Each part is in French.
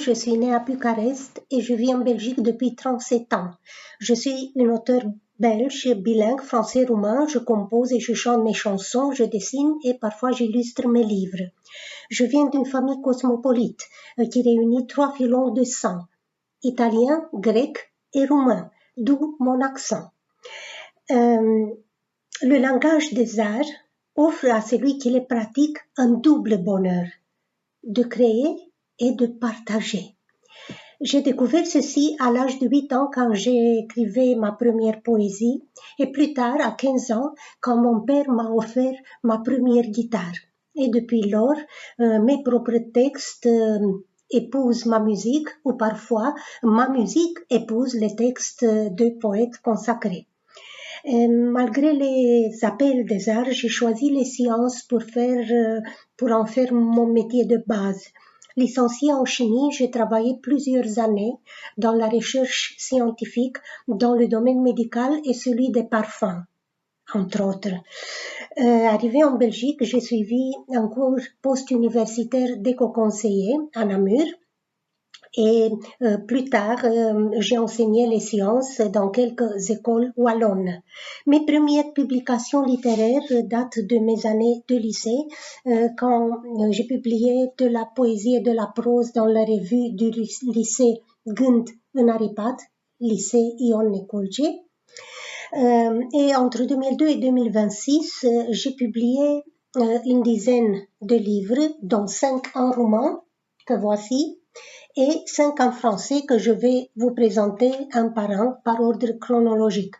je suis née à Bucarest et je vis en Belgique depuis 37 ans. Je suis une auteure belge, bilingue, français-roumain. Je compose et je chante mes chansons, je dessine et parfois j'illustre mes livres. Je viens d'une famille cosmopolite qui réunit 3 filons de sang, italien, grec et roumain, d'où mon accent. Le langage des arts offre à celui qui les pratique un double bonheur, de créer et de partager. J'ai découvert ceci à l'âge de 8 ans quand j'écrivais ma première poésie et plus tard, à 15 ans, quand mon père m'a offert ma première guitare. Et depuis lors, mes propres textes épousent ma musique ou parfois ma musique épouse les textes de poètes consacrés. Et malgré les appels des arts, j'ai choisi les sciences pour en faire mon métier de base. Licenciée en chimie, j'ai travaillé plusieurs années dans la recherche scientifique dans le domaine médical et celui des parfums, entre autres. Arrivée en Belgique, j'ai suivi un cours post-universitaire d'éco-conseiller à Namur. Et plus tard, j'ai enseigné les sciences dans quelques écoles wallonnes. Mes premières publications littéraires datent de mes années de lycée, quand j'ai publié de la poésie et de la prose dans la revue du lycée Gând în Aripat, lycée Ion Neculce. Et entre 2002 et 2026, j'ai publié une dizaine de livres, dont 5 en roman, que voici, et 5 en français que je vais vous présenter un par un par ordre chronologique.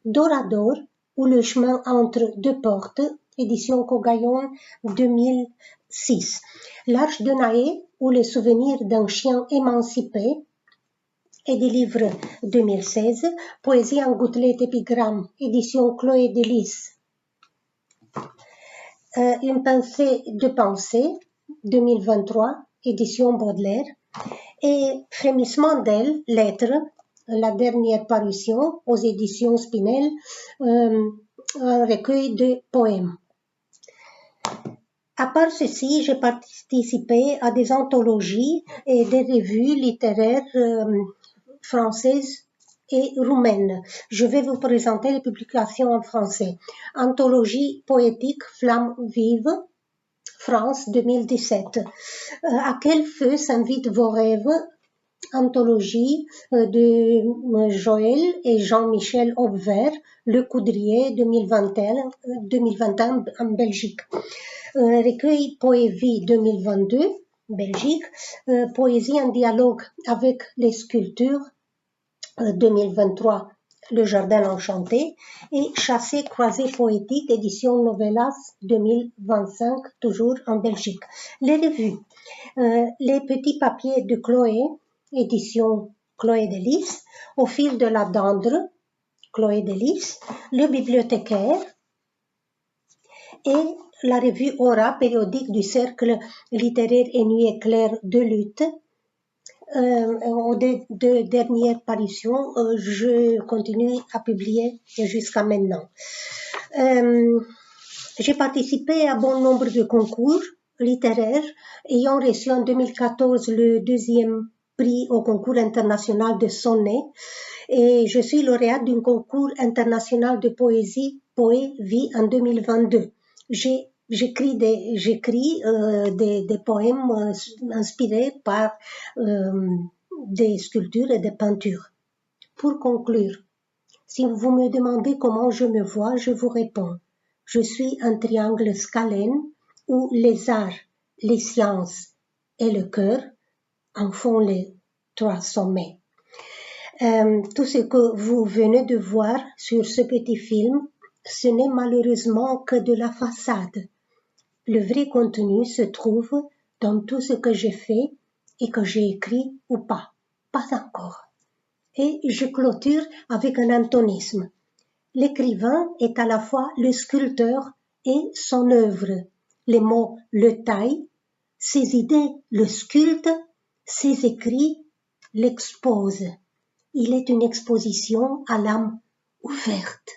Dorador, ou le chemin entre deux portes, édition Cogaillon 2006. L'Arche de Naé, ou les souvenirs d'un chien émancipé, et des livres 2016. Poésie en gouttelettes épigrammes, édition Chloé Delis. Une pincée de pensée, 2023, édition Baudelaire. Et Frémissement d'ailes, lettres, la dernière parution aux éditions Spinel, un recueil de poèmes. À part ceci, j'ai participé à des anthologies et des revues littéraires françaises et roumaines. Je vais vous présenter les publications en français. Anthologie poétique Flamme vive, France 2017. À quel feu s'invitent vos rêves? Anthologie de Joël et Jean-Michel Aubert, Le Coudrier 2021 en Belgique. Recueil Poésie 2022, Belgique. Poésie en dialogue avec les sculptures 2023, Le Jardin enchanté, et Chassé croisé poétique, édition Novellas 2025, toujours en Belgique. Les revues, Les petits papiers de Chloé, édition Chloé Delis, Au fil de la dendre, Chloé Delis, Le bibliothécaire, et la revue Aura, périodique du Cercle littéraire et Nuit éclair de lutte. Aux deux dernières parutions, je continue à publier jusqu'à maintenant. J'ai participé à bon nombre de concours littéraires, ayant reçu en 2014 le 2e prix au concours international de Sonnet, et je suis lauréate d'un concours international de poésie Poévie en 2022. J'écris des poèmes inspirés par des sculptures et des peintures. Pour conclure, si vous me demandez comment je me vois, je vous réponds. Je suis un triangle scalène où les arts, les sciences et le cœur en font les 3 sommets. Tout ce que vous venez de voir sur ce petit film, ce n'est malheureusement que de la façade. Le vrai contenu se trouve dans tout ce que j'ai fait et que j'ai écrit ou pas. Pas encore. Et je clôture avec un antonisme. L'écrivain est à la fois le sculpteur et son œuvre. Les mots le taillent, ses idées le sculptent, ses écrits l'exposent. Il est une exposition à l'âme ouverte.